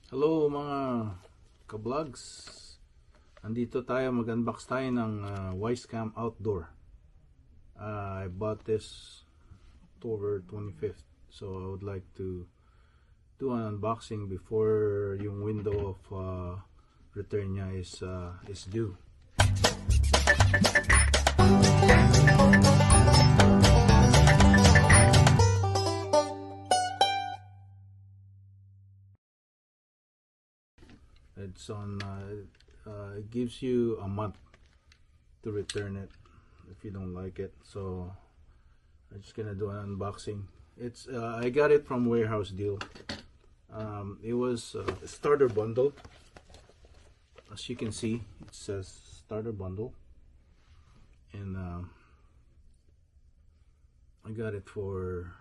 Hello mga ka-vlogs. Andito tayo, mag-unbox tayo ng wyze Outdoor. I bought this October 25th. So I would like to do an unboxing before yung window of return niya is due. It's on it gives you a month to return it if you don't like it. So I'm just gonna do an unboxing. It's I got it from Warehouse Deal. It was a starter bundle. As you can see, it says starter bundle, and I got it for,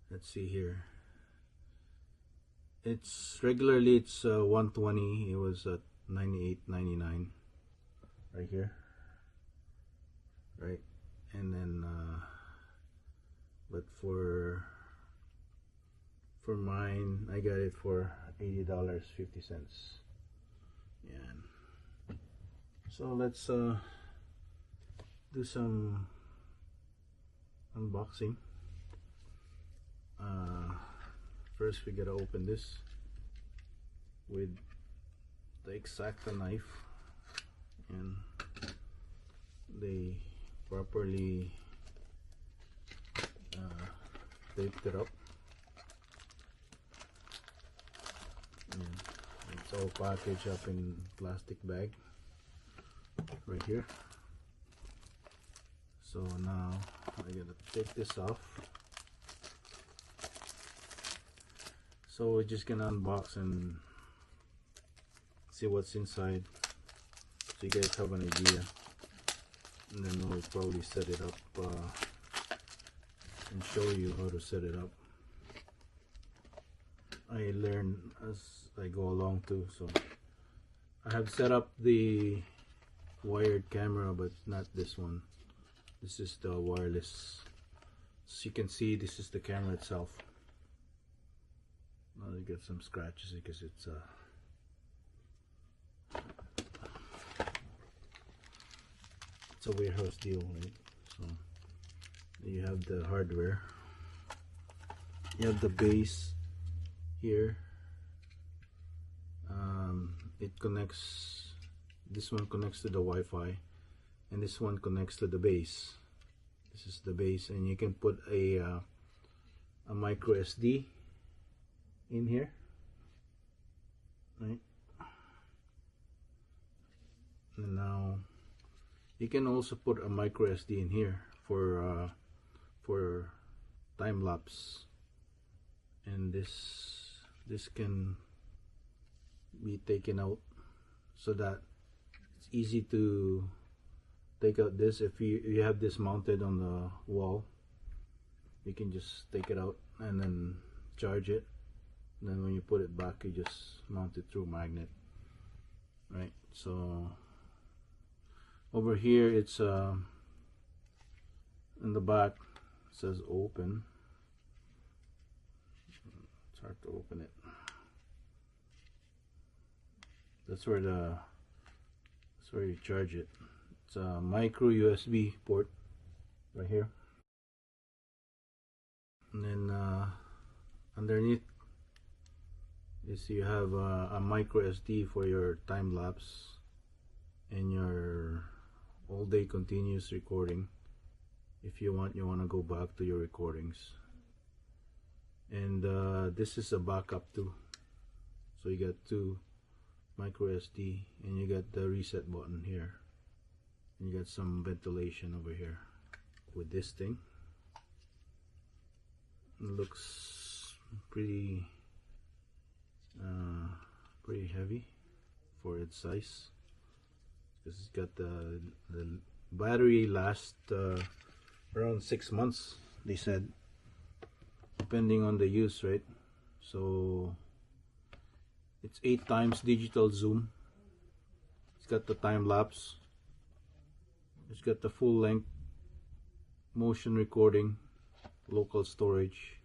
let's see here, it's regularly it's $120. It was at $98.99 right here, right? And then but for mine, I got it for $80.50. Yeah. So let's do some unboxing. First we gotta open this with the X-Acto knife, and they properly taped it up, and it's all packaged up in plastic bag right here. So now I gotta take this off. So we're just gonna unbox and see what's inside, so you guys have an idea, and then we'll probably set it up and show you how to set it up. I learn as I go along too, so I have set up the wired camera, but not this one. This is the wireless. As you can see, this is the camera itself. Now you get some scratches because it's a Warehouse Deal, right? So you have the hardware, you have the base here. It connects, this one connects to the Wi-Fi, and this one connects to the base. This is the base, and you can put a micro SD in here, right? And now you can also put a micro SD in here for time lapse, and this can be taken out, so that it's easy to take out this. If you have this mounted on the wall, you can just take it out and then charge it. And then when you put it back, you just mount it through magnet, right? So over here, it's in the back, it says open. It's hard to open it. That's where you charge it. It's a micro USB port right here, and then underneath is you have a micro SD for your time lapse and your all day continuous recording. If you want to go back to your recordings, and this is a backup too. So you got two micro SD, and you got the reset button here, and you got some ventilation over here with this thing. It looks pretty heavy for its size, because it's got the battery lasts around 6 months, they said, depending on the use, right? So it's 8 times digital zoom. It's got the time lapse. It's got the full length motion recording, local storage,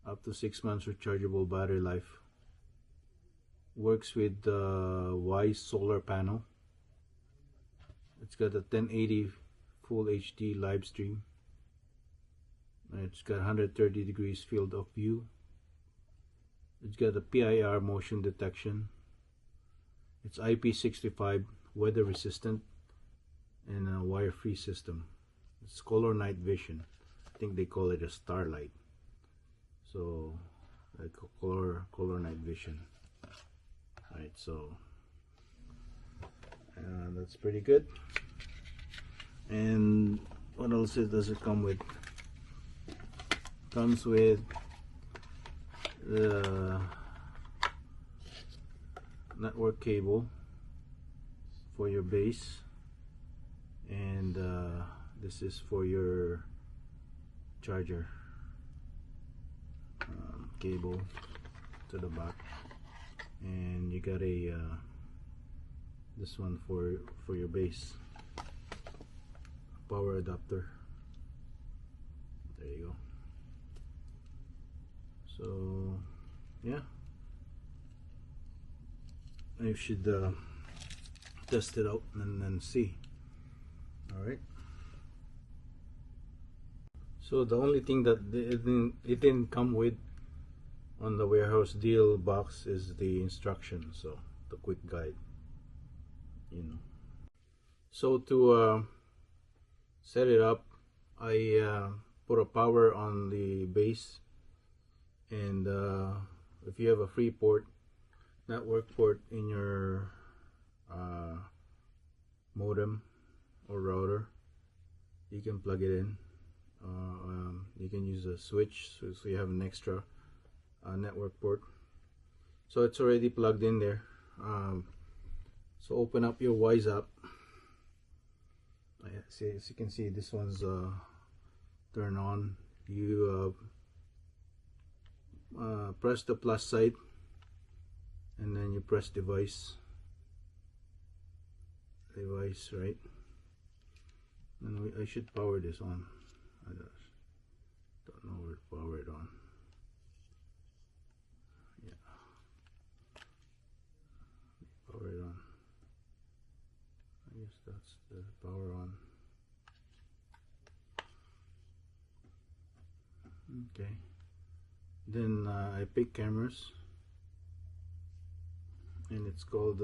up to 6 months rechargeable battery life. works with the wyze solar panel. It's got a 1080 full HD live stream. It's got 130 degrees field of view. It's got a PIR motion detection. It's IP65, weather resistant, and a wire-free system. It's color night vision. I think they call it a starlight. So like color night vision. Right, so that's pretty good. And what else does it come with? Comes with the network cable for your base, and this is for your charger cable to the back, and you got a this one for your base power adapter. There you go. So yeah, you should test it out and then see. All right. So the only thing that it didn't come with on the warehouse deal box is the instructions, so the quick guide, you know. So to set it up, I put a power on the base, and if you have a free port, network port in your modem or router, you can plug it in. You can use a switch, so you have an extra network port. So it's already plugged in there. So open up your wyze app. As you can see, this one's turned on. You press the plus side, and then you press device, right? And I should power this on. I just don't know where to power it on. Yeah, power it on. I guess that's the power on. Okay. Then I pick cameras, and it's called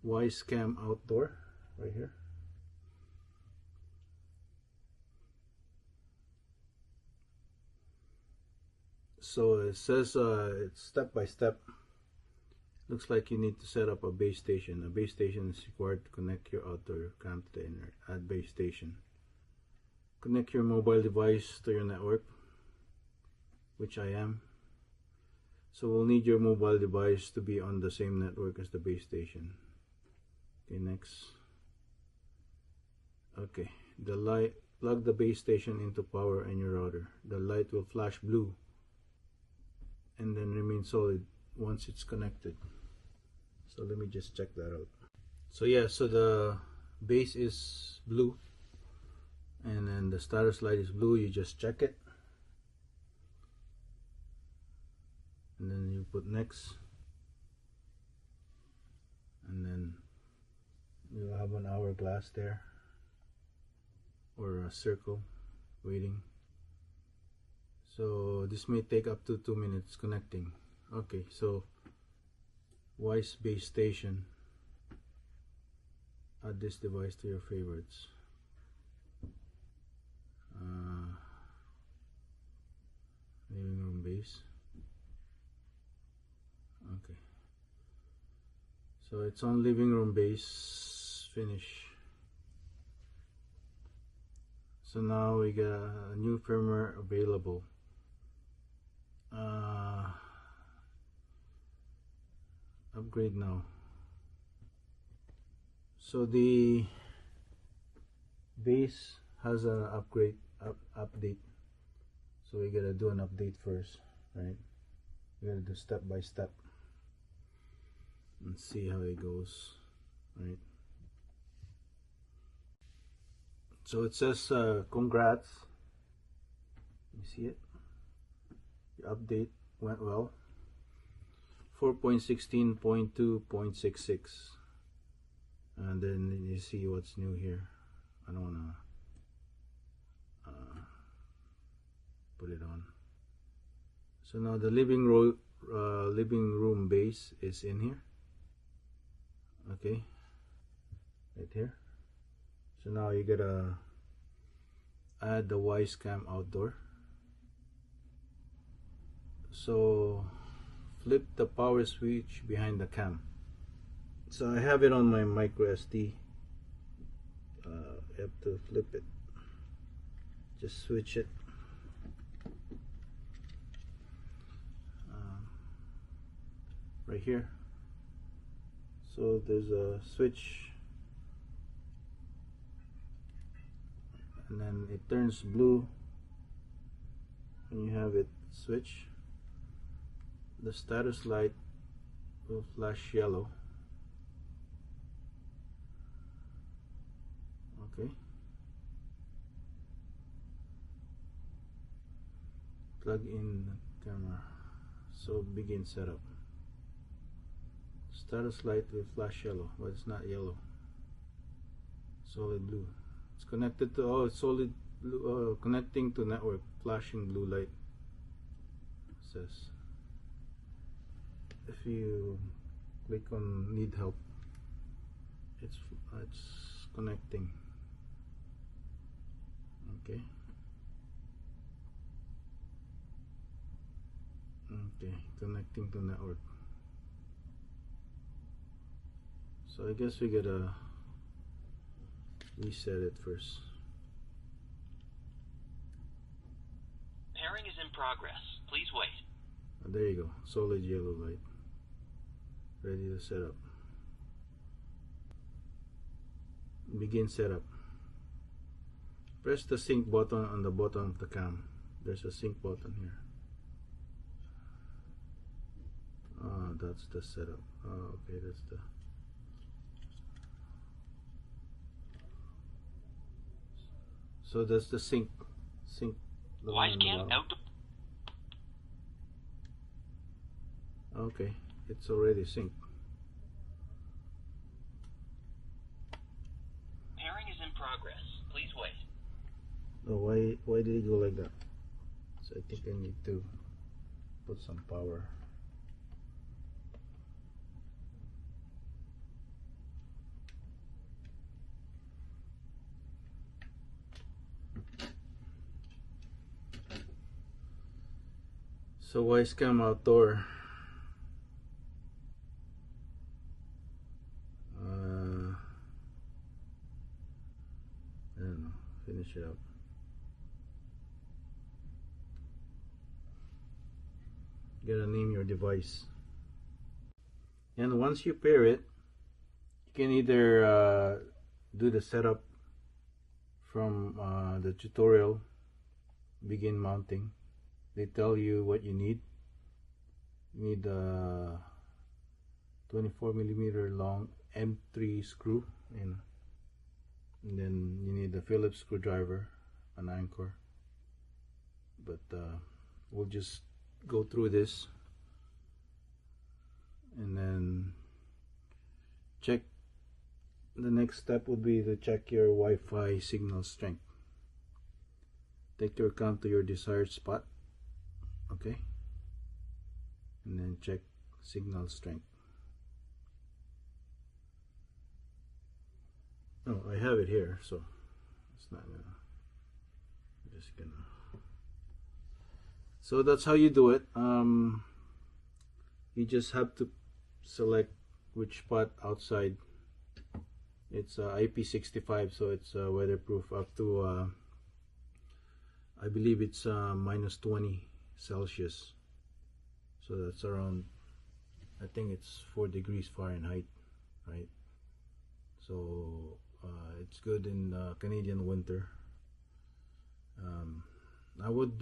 wyze Cam Outdoor right here. So it says it's step by step. Looks like you need to set up a base station. A base station is required to connect your outdoor cam to the internet. Add base station. Connect your mobile device to your network, which I am. So we'll need your mobile device to be on the same network as the base station. Okay, next. Okay, the light. Plug the base station into power and your router. The light will flash blue and then remain solid once it's connected. So let me just check that out. So yeah, so the base is blue, and then the status light is blue. You just check it, and then you put next, and then you'll have an hourglass there, or a circle waiting. So this may take up to 2 minutes connecting. Okay, so wyze base station. Add this device to your favorites. Living room base. Okay, so it's on living room base. Finish. So now we got a new firmware available. Upgrade now. So the base has an update. So we gotta do an update first, right? We gotta do step by step and see how it goes, right? So it says congrats. You see it? The update went well. 4.16.2.66, and then you see what's new here. I don't want to put it on. So now the living room base is in here. Okay, right here. So now you gotta add the wyze cam outdoor. So flip the power switch behind the cam. So I have it on my micro SD. You have to flip it. Just switch it. Right here. So there's a switch, and then it turns blue when you have it switch. The status light will flash yellow. Okay. Plug in the camera. So begin setup. Status light will flash yellow, but it's not yellow. Solid blue. It's connected to it's solid blue, connecting to network. Flashing blue light. It says. If you click on need help, it's connecting. Okay. Okay, connecting to network. So I guess we gotta reset it first. Pairing is in progress. Please wait. Oh, there you go. Solid yellow light. Ready to set up. Begin setup. Press the sync button on the bottom of the cam. There's a sync button here. That's the setup. Okay, that's the. So that's the sync. The wyze cam out. Okay, it's already synced. Pairing is in progress. Please wait. Oh, why did it go like that? So I think I need to put some power. So wyze cam outdoor. I don't know. Finish it up. You gotta name your device. And once you pair it, you can either do the setup from the tutorial, begin mounting. They tell you what you need. You need a 24mm long M3 screw, and then you need a Phillips screwdriver, an anchor. But we'll just go through this, and then check. The next step would be to check your Wi-Fi signal strength. Take your count to your desired spot. Okay, and then check signal strength. Oh, I have it here, so it's not gonna. I'm just gonna. So that's how you do it. You just have to select which spot outside. It's IP65, so it's weatherproof up to I believe it's -20 Celsius. So that's around, I think it's 4 degrees Fahrenheit, right? So it's good in Canadian winter. I would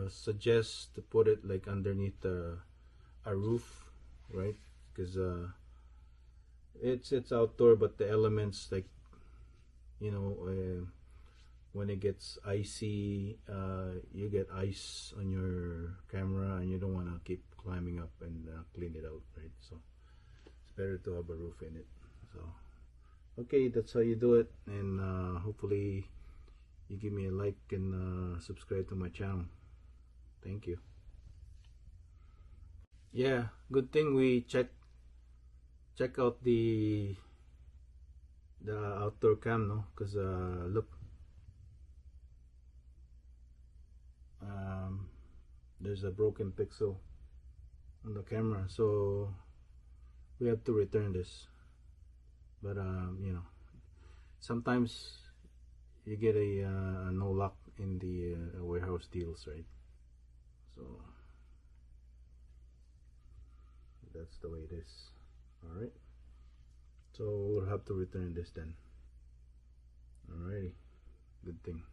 suggest to put it like underneath a roof, right? Because it's outdoor, but the elements, like, you know, when it gets icy, you get ice on your camera, and you don't want to keep climbing up and clean it out, right? So it's better to have a roof in it. So okay, that's how you do it, and hopefully you give me a like and subscribe to my channel. Thank you. Yeah, good thing we check out the outdoor cam, no? Because look, there's a broken pixel on the camera, so we have to return this. But you know, sometimes you get a no luck in the warehouse deals, right? So that's the way it is. All right, so we'll have to return this then. Alrighty, good thing.